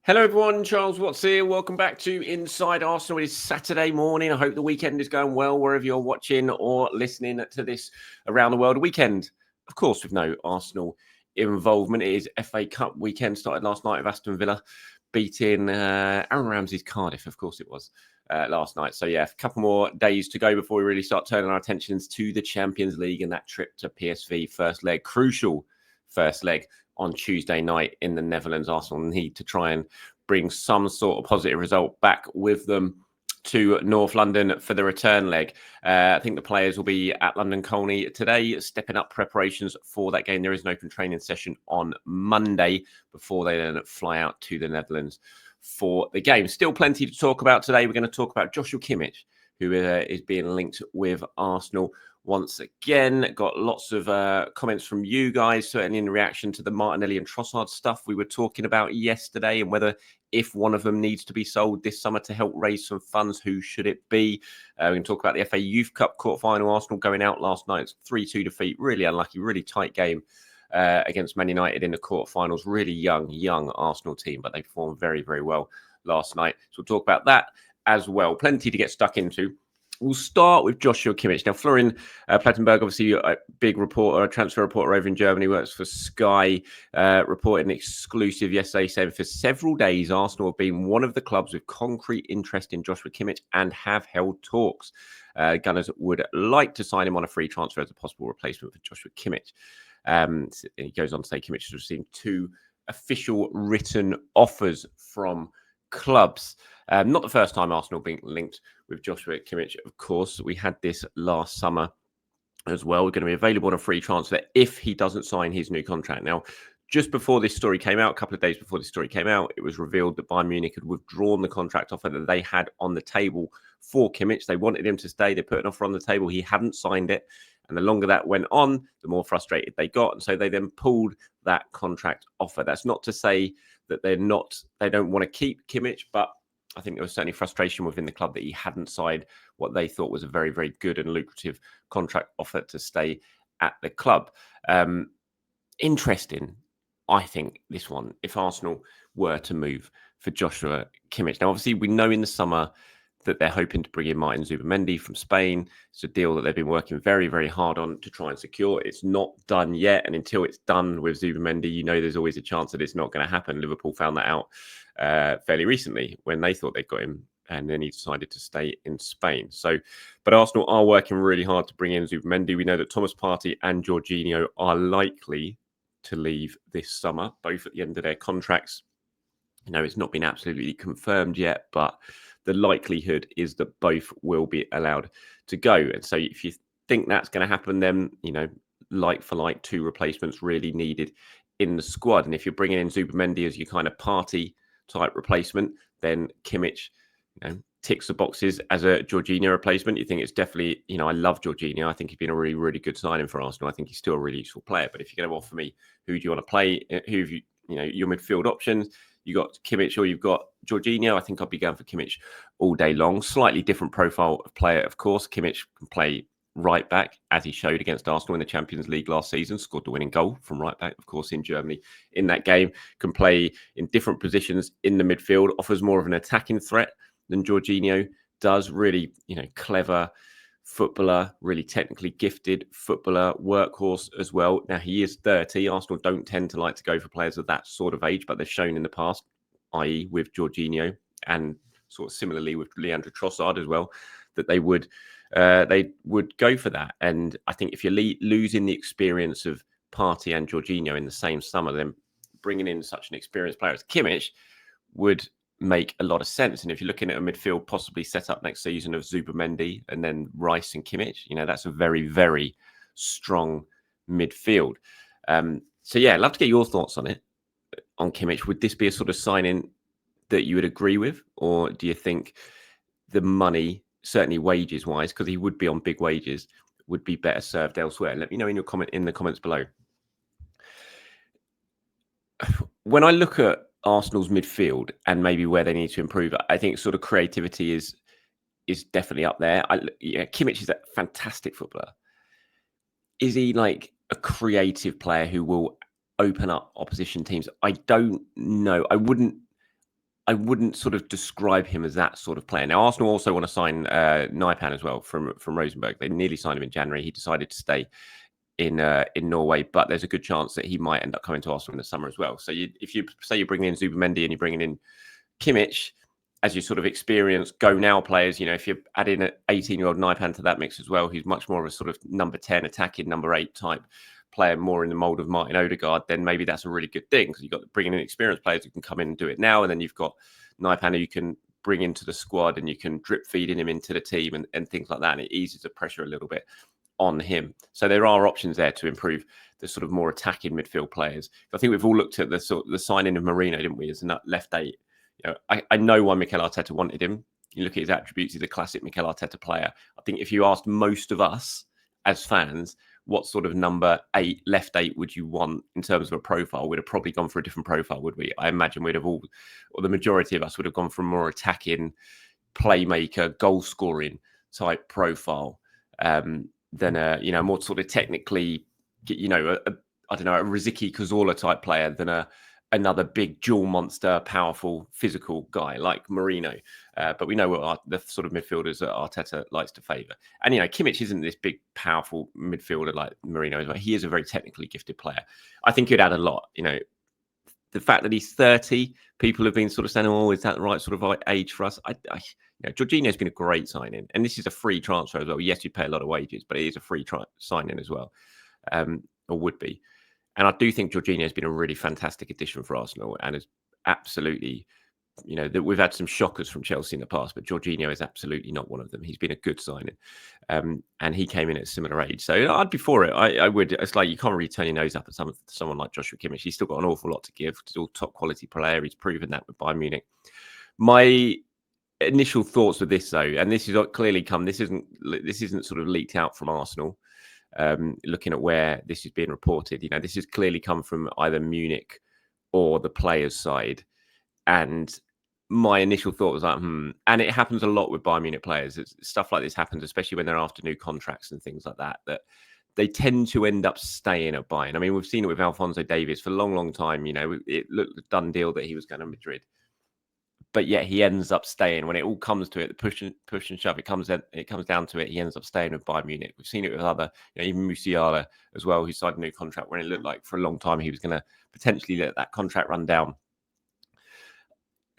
Hello, everyone. Charles Watts here. Welcome back to Inside Arsenal. It is Saturday morning. I hope the weekend is going well wherever you're watching or listening to this around the world. Weekend, of course, with no Arsenal involvement. It is FA Cup weekend. Started last night with Aston Villa beating Aaron Ramsey's Cardiff. Of course, it was last night. So, yeah, a couple more days to go before we really start turning our attentions to the Champions League and that trip to PSV first leg. Crucial first leg on Tuesday night in the Netherlands. Arsenal need to try and bring some sort of positive result back with them to North London for the return leg. I think the players will be at London Colney today, stepping up preparations for that game. There is an open training session on Monday before they then fly out to the Netherlands for the game. Still plenty to talk about today. We're going to talk about Joshua Kimmich, who is being linked with Arsenal once again. Got lots of comments from you guys, certainly in reaction to the Martinelli and Trossard stuff we were talking about yesterday, and whether if one of them needs to be sold this summer to help raise some funds, who should it be? We can talk about the FA Youth Cup quarter-final. Arsenal going out last night. It's 3-2 defeat. Really unlucky, really tight game against Man United in the quarter-finals. Really young Arsenal team, but they performed very, very well last night. So we'll talk about that as well. Plenty to get stuck into. We'll start with Joshua Kimmich. Now, Florian Plettenberg, obviously a big reporter, a transfer reporter over in Germany, works for Sky, reported an exclusive yesterday saying for several days, Arsenal have been one of the clubs with concrete interest in Joshua Kimmich and have held talks. Gunners would like to sign him on a free transfer as a possible replacement for Joshua Kimmich. He goes on to say Kimmich has received 2 official written offers from clubs. Not the first time Arsenal being linked with Joshua Kimmich, of course. We had this last summer as well. We're going to be available on a free transfer if he doesn't sign his new contract. Now, just before this story came out, a couple of days before this story came out, it was revealed that Bayern Munich had withdrawn the contract offer that they had on the table for Kimmich. They wanted him to stay. They put an offer on the table. He hadn't signed it. And the longer that went on, the more frustrated they got. And so they then pulled that contract offer. That's not to say that they don't want to keep Kimmich, but I think there was certainly frustration within the club that he hadn't signed what they thought was a very, very good and lucrative contract offer to stay at the club. Interesting, I think, this one, if Arsenal were to move for Joshua Kimmich. Now, obviously, we know in the summer that they're hoping to bring in Martin Zubamendi from Spain. It's a deal that they've been working very, very hard on to try and secure. It's not done yet. And until it's done with Zubamendi, you know there's always a chance that it's not going to happen. Liverpool found that out fairly recently when they thought they'd got him, and then he decided to stay in Spain. So, but Arsenal are working really hard to bring in Zubamendi. We know that Thomas Partey and Jorginho are likely to leave this summer, both at the end of their contracts. You know, it's not been absolutely confirmed yet, but the likelihood is that both will be allowed to go. And so if you think that's going to happen, then, you know, like for like, 2 replacements really needed in the squad. And if you're bringing in Zubamendi as your kind of Partey type replacement, then Kimmich, you know, ticks the boxes as a Jorginho replacement. You think it's definitely, you know, I love Jorginho. I think he's been a really, really good signing for Arsenal. I think he's still a really useful player. But if you're going to offer me who do you want to play, who have you, you know, your midfield options, you got Kimmich or you've got Jorginho, I think I'd be going for Kimmich all day long. Slightly different profile of player, of course. Kimmich can play right back, as he showed against Arsenal in the Champions League last season, scored the winning goal from right back, of course, in Germany in that game. Can play in different positions in the midfield, offers more of an attacking threat than Jorginho does. Really, you know, clever footballer, really technically gifted footballer, workhorse as well. Now, he is 30. Arsenal don't tend to like to go for players of that sort of age, but they've shown in the past, i.e. with Jorginho and sort of similarly with Leandro Trossard as well, that they would go for that. And I think if you're losing the experience of Partey and Jorginho in the same summer, then bringing in such an experienced player as Kimmich would make a lot of sense. And if you're looking at a midfield possibly set up next season of Zubamendi and then Rice and Kimmich, you know, that's a very, very strong midfield. So yeah, I'd love to get your thoughts on it, on Kimmich. Would this be a sort of signing that you would agree with? Or do you think the money, certainly wages wise, because he would be on big wages, would be better served elsewhere? Let me know in the comments below. When I look at Arsenal's midfield and maybe where they need to improve, I think sort of creativity is definitely up there. Kimmich is a fantastic footballer. Is he like a creative player who will open up opposition teams? I don't know. I wouldn't I wouldn't sort of describe him as that sort of player. Now, Arsenal also want to sign Naipan as well from Rosenborg. They nearly signed him in January. He decided to stay in Norway, but there's a good chance that he might end up coming to Arsenal in the summer as well. So if you say you're bringing in Zubamendi and you're bringing in Kimmich as your sort of experienced go now players, if you add in an 18-year-old Naipan to that mix as well, who's much more of a sort of number 10 attacking number 8 type player, more in the mold of Martin Odegaard, then maybe that's a really good thing, because you've got bringing in experienced players who can come in and do it now, and then you've got Naipan who you can bring into the squad and you can drip feeding him into the team and things like that, and it eases the pressure a little bit on him. So there are options there to improve the sort of more attacking midfield players. I think we've all looked at the signing of Marino, didn't we, as a left 8. I know why Mikel Arteta wanted him. You look at his attributes, he's a classic Mikel Arteta player. I think if you asked most of us as fans, what sort of number 8, left 8 would you want in terms of a profile, we'd have probably gone for a different profile, would we? I imagine we'd have or the majority of us would have gone for a more attacking, playmaker, goal scoring type profile than a more sort of technically, I don't know, a Rosicky Cazorla type player than another big dual monster, powerful, physical guy like Marino. But we know what the sort of midfielders that Arteta likes to favour. And, Kimmich isn't this big, powerful midfielder like Marino is. But he is a very technically gifted player. I think he'd add a lot. The fact that he's 30, people have been sort of saying, oh, is that the right sort of age for us? Jorginho's been a great signing. And this is a free transfer as well. Yes, you pay a lot of wages, but it is a free signing as well, or would be. And I do think Jorginho has been a really fantastic addition for Arsenal, and is absolutely, that we've had some shockers from Chelsea in the past, but Jorginho is absolutely not one of them. He's been a good signing, and he came in at a similar age. So I'd be for it. I would. It's like you can't really turn your nose up at someone like Joshua Kimmich. He's still got an awful lot to give. He's all top quality player. He's proven that with Bayern Munich. My initial thoughts with this, though, and this is clearly come. This isn't sort of leaked out from Arsenal. Looking at where this is being reported, this has clearly come from either Munich or the players' side. And my initial thought was like, and it happens a lot with Bayern Munich players. Stuff like this happens, especially when they're after new contracts and things like that, that they tend to end up staying at Bayern. I mean, we've seen it with Alphonso Davies for a long, long time. It looked a done deal that he was going to Madrid. But yet he ends up staying. When it all comes to it, the push and shove, it comes down to it. He ends up staying with Bayern Munich. We've seen it with other, even Musiala as well, who signed a new contract when it looked like for a long time he was going to potentially let that contract run down.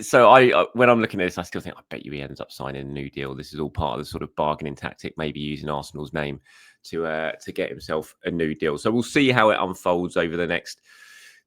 So when I'm looking at this, I still think, I bet you he ends up signing a new deal. This is all part of the sort of bargaining tactic, maybe using Arsenal's name to get himself a new deal. So we'll see how it unfolds over the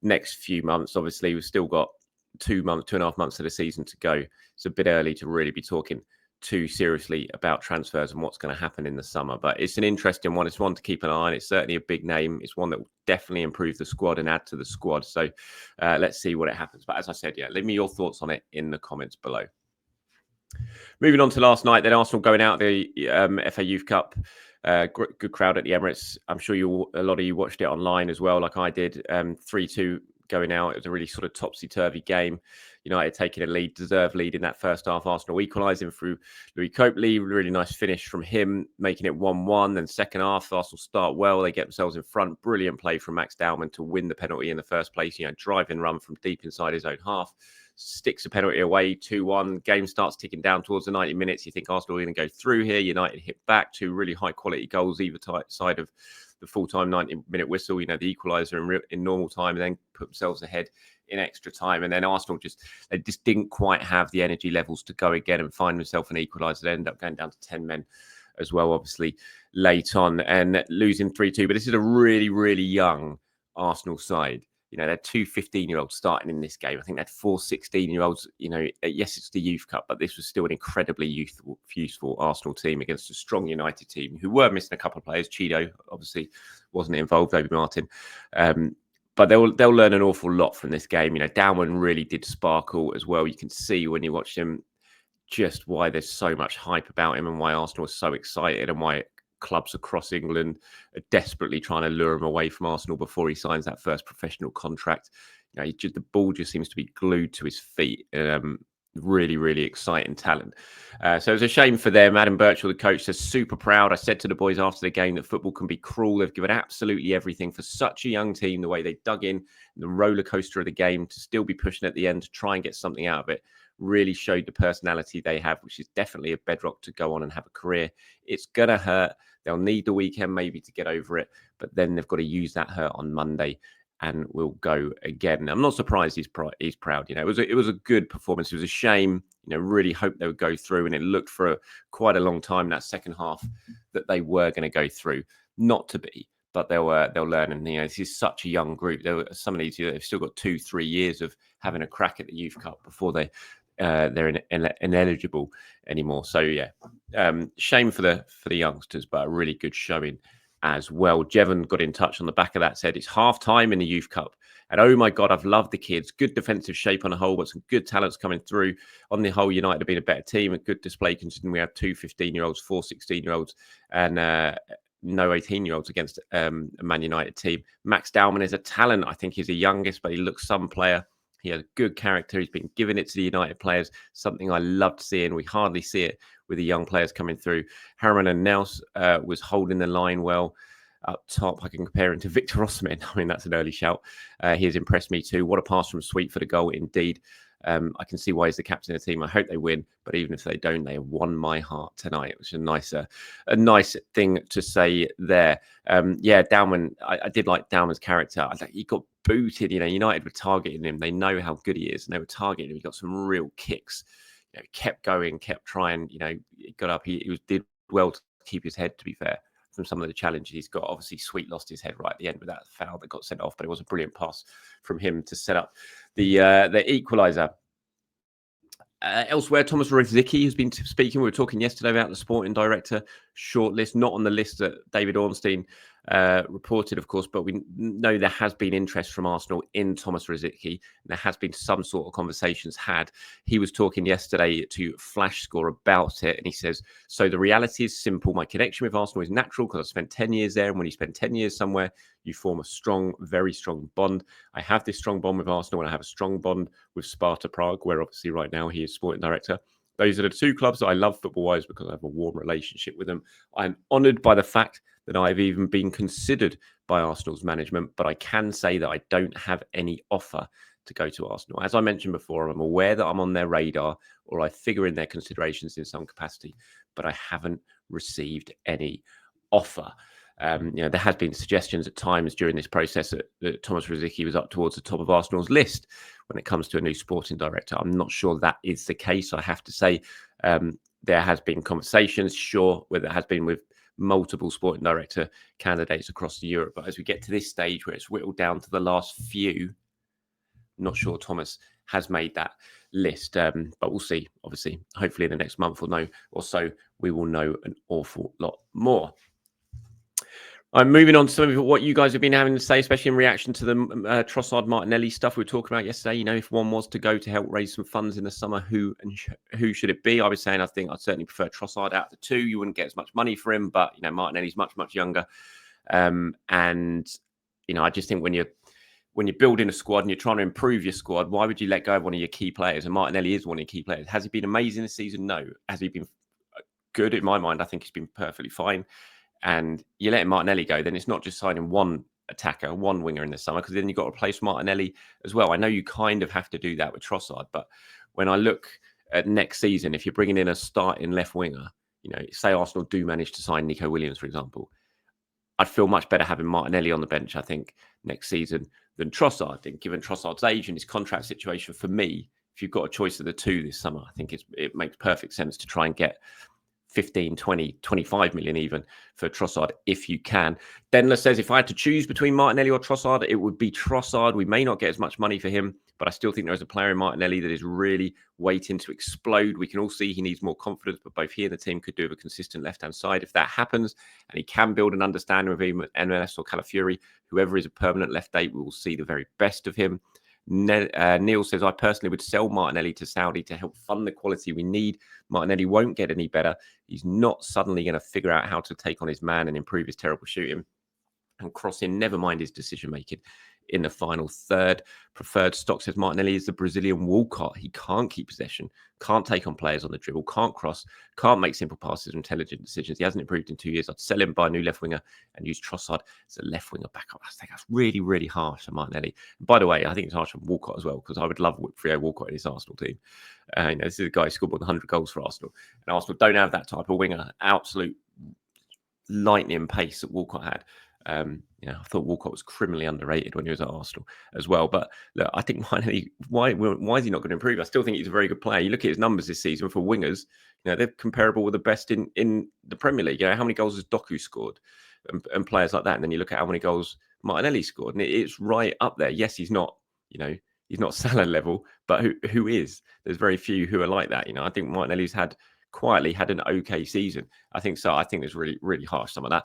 next few months. Obviously, we've still got 2.5 months of the season to go. It's a bit early to really be talking too seriously about transfers and what's going to happen in the summer, but it's an interesting one. It's one to keep an eye on. It's certainly a big name. It's one that will definitely improve the squad and add to the squad. So let's see what it happens. But as I said, leave me your thoughts on it in the comments below. Moving on to last night, then Arsenal going out the FA Youth Cup. Good crowd at the Emirates. I'm sure a lot of you watched it online as well, like I did. 3-2 going out. It was a really sort of topsy-turvy game. United taking a deserved lead in that first half. Arsenal equalising through Louis Copley. Really nice finish from him, making it 1-1. Then second half, Arsenal start well. They get themselves in front. Brilliant play from Max Dowman to win the penalty in the first place. Driving run from deep inside his own half. Sticks a penalty away, 2-1. Game starts ticking down towards the 90 minutes. You think Arsenal are going to go through here. United hit back. 2 really high-quality goals either side of the full-time 90-minute whistle, the equaliser in normal time, and then put themselves ahead in extra time. And then Arsenal just didn't quite have the energy levels to go again and find themselves an equaliser. They ended up going down to 10 men as well, obviously, late on, and losing 3-2. But this is a really, really young Arsenal side. They had 2 15-year-olds starting in this game. I think they had 4 16-year-olds. Yes, it's the Youth Cup, but this was still an incredibly useful Arsenal team against a strong United team who were missing a couple of players. Cheeto obviously wasn't involved, Obi Martin. But they'll learn an awful lot from this game. Dowman really did sparkle as well. You can see when you watch him just why there's so much hype about him and why Arsenal is so excited and why clubs across England are desperately trying to lure him away from Arsenal before he signs that first professional contract. The ball just seems to be glued to his feet. Really, really exciting talent. So it's a shame for them. Adam Birchall, the coach, says super proud. I said to the boys after the game that football can be cruel. They've given absolutely everything for such a young team, the way they dug in, the roller coaster of the game, to still be pushing at the end to try and get something out of it. really showed the personality they have, which is definitely a bedrock to go on and have a career. It's going to hurt. They'll need the weekend maybe to get over it, but then they've got to use that hurt on Monday and we'll go again. I'm not surprised he's proud. You know, it was a good performance. It was a shame. You know, really hoped they would go through, and it looked for quite a long time that second half that they were going to go through. Not to be, but they'll learn. And you know, this is such a young group. Some of these, they've still got 2-3 years of having a crack at the Youth Cup before they're ineligible anymore. So yeah, shame for the youngsters, but a really good showing as well. Jevon got in touch on the back of that, said it's half time in the Youth Cup. And oh my God, I've loved the kids. Good defensive shape on the whole, but some good talents coming through. On the whole, United have been a better team, a good display considering we had 2 15-year-olds, 4 16-year-olds, and no 18-year-olds against a Man United team. Max Dowman is a talent. I think he's the youngest, but he looks some player. He has a good character. He's been giving it to the United players, something I loved seeing. We hardly see it with the young players coming through. Harriman and Nels was holding the line well up top. I can compare him to Victor Osimhen. I mean, that's an early shout. He has impressed me too. What a pass from Sweet for the goal, indeed. I can see why he's the captain of the team. I hope they win, but even if they don't, they have won my heart tonight, which is a nice thing to say there. Yeah, Dowman, I did like Dowman's character. I think he got booted. You know, United were targeting him. They know how good he is, and they were targeting him. He got some real kicks. You know, kept going, kept trying. You know, he got up. He did well to keep his head, to be fair, from some of the challenges he's got. Obviously, Sweet lost his head right at the end with that foul that got sent off, but it was a brilliant pass from him to set up the equaliser. Elsewhere, Thomas Rosicky has been speaking. We were talking yesterday about the sporting director shortlist, not on the list that David Ornstein reported, of course, but we know there has been interest from Arsenal in Thomas Rosicky. There has been some sort of conversations had. He was talking yesterday to Flash Score about it, and he says, so the reality is simple. My connection with Arsenal is natural because I spent 10 years there, and when you spend 10 years somewhere, you form a strong, very strong bond. I have this strong bond with Arsenal, and I have a strong bond with Sparta Prague, where obviously right now he is sporting director. Those are the two clubs that I love football-wise because I have a warm relationship with them. I'm honoured by the fact that I've even been considered by Arsenal's management, but I can say that I don't have any offer to go to Arsenal. As I mentioned before, I'm aware that I'm on their radar or I figure in their considerations in some capacity, but I haven't received any offer. You know, there has been suggestions at times during this process that Thomas Rosicky was up towards the top of Arsenal's list when it comes to a new sporting director. I'm not sure that is the case. I have to say there has been conversations, sure, where there has been with multiple sporting director candidates across Europe. But as we get to this stage where it's whittled down to the last few, I'm not sure Thomas has made that list. But we'll see. Obviously, hopefully in the next month or so, we will know an awful lot more. I'm moving on to some of what you guys have been having to say, especially in reaction to the Trossard Martinelli stuff we were talking about yesterday. You know, if one was to go to help raise some funds in the summer, who should it be? I was saying I think I'd certainly prefer Trossard out of the two. You wouldn't get as much money for him, but you know, Martinelli's much younger. And you know, I just think when you're building a squad and you're trying to improve your squad, why would you let go of one of your key players? And Martinelli is one of your key players. Has he been amazing this season? No. Has he been good? In my mind, I think he's been perfectly fine. And you let Martinelli go, then it's not just signing one attacker, one winger in the summer, because then you've got to replace Martinelli as well. I know you kind of have to do that with Trossard, but when I look at next season, if you're bringing in a starting left winger, you know, say Arsenal do manage to sign Nico Williams, for example, I'd feel much better having Martinelli on the bench, I think, next season than Trossard. And given Trossard's age and his contract situation, for me, if you've got a choice of the two this summer, I think it makes perfect sense to try and get 15, 20, 25 million even for Trossard if you can. Denler says, if I had to choose between Martinelli or Trossard, it would be Trossard. We may not get as much money for him, but I still think there is a player in Martinelli that is really waiting to explode. We can all see he needs more confidence, but both he and the team could do with a consistent left-hand side. If that happens, and he can build an understanding with him, MLS or Calafiori, whoever is a permanent left eight, we will see the very best of him. Neil says, I personally would sell Martinelli to Saudi to help fund the quality we need. Martinelli won't get any better. He's not suddenly going to figure out how to take on his man and improve his terrible shooting and crossing, never mind his decision-making. in the final third. Preferred stock says Martinelli is the Brazilian Walcott. He can't keep possession, can't take on players on the dribble, can't cross, can't make simple passes or intelligent decisions. He hasn't improved in 2 years. I'd sell him, buy a new left winger, and use Trossard as a left winger backup. I think that's really, really harsh on Martinelli. And by the way, I think it's harsh on Walcott as well, because I would love Theo Walcott in his Arsenal team. This is a guy who scored more than 100 goals for Arsenal. And Arsenal don't have that type of winger. Absolute lightning pace that Walcott had. I thought Walcott was criminally underrated when he was at Arsenal as well. But look, I think finally, why is he not going to improve? I still think he's a very good player. You look at his numbers this season for wingers, they're comparable with the best in the Premier League. How many goals has Doku scored and players like that? And then you look at how many goals Martinelli scored, and it's right up there. Yes, he's not, he's not Salah level, but who is? There's very few who are like that. I think Martinelli's quietly had an okay season. I think so. I think it's really, really harsh, some of that.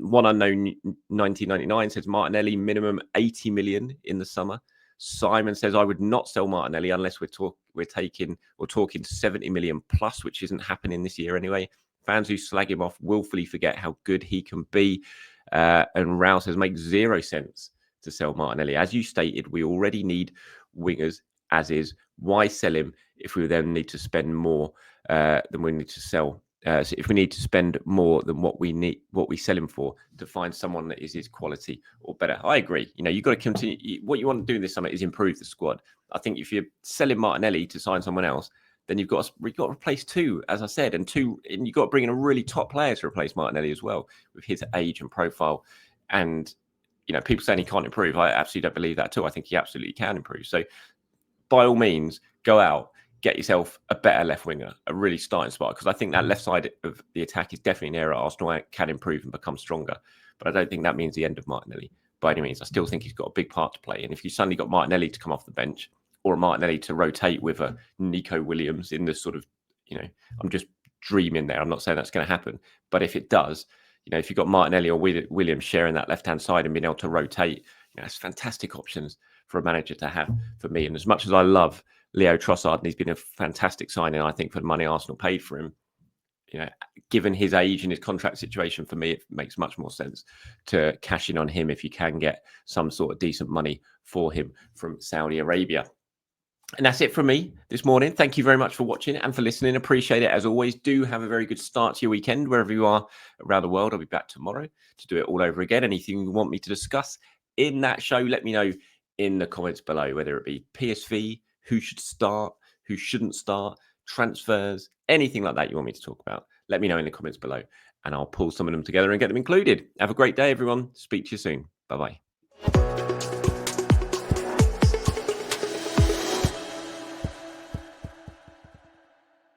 One unknown 1999 says Martinelli minimum 80 million in the summer. Simon says I would not sell Martinelli unless we're talking 70 million plus, which isn't happening this year anyway. Fans who slag him off willfully forget how good he can be. And Rao says makes 0 sense to sell Martinelli. As you stated, we already need wingers as is. Why sell him if we then need to spend more than we need to sell? So if we need to spend more than what we sell him for to find someone that is his quality or better. I agree. You've got to continue. What you want to do this summer is improve the squad. I think if you're selling Martinelli to sign someone else, then you've got to replace two, as I said, and you've got to bring in a really top player to replace Martinelli as well with his age and profile. And people saying he can't improve, I absolutely don't believe that too. I think he absolutely can improve. So by all means, go out, get yourself a better left winger, a really starting spot, because I think that left side of the attack is definitely an area Arsenal can improve and become stronger. But I don't think that means the end of Martinelli by any means. I still think he's got a big part to play. And if you suddenly got Martinelli to come off the bench or Martinelli to rotate with a Nico Williams in this sort of, I'm just dreaming there. I'm not saying that's going to happen. But if it does, if you've got Martinelli or Williams sharing that left-hand side and being able to rotate, it's fantastic options for a manager to have for me. And as much as I love Leo Trossard, and he's been a fantastic signing, I think, for the money Arsenal paid for him, given his age and his contract situation, for me, it makes much more sense to cash in on him if you can get some sort of decent money for him from Saudi Arabia. And that's it from me this morning. Thank you very much for watching and for listening. Appreciate it. As always, do have a very good start to your weekend, wherever you are around the world. I'll be back tomorrow to do it all over again. Anything you want me to discuss in that show, let me know in the comments below, whether it be PSV, who should start, who shouldn't start, transfers, anything like that you want me to talk about. Let me know in the comments below and I'll pull some of them together and get them included. Have a great day, everyone. Speak to you soon. Bye-bye.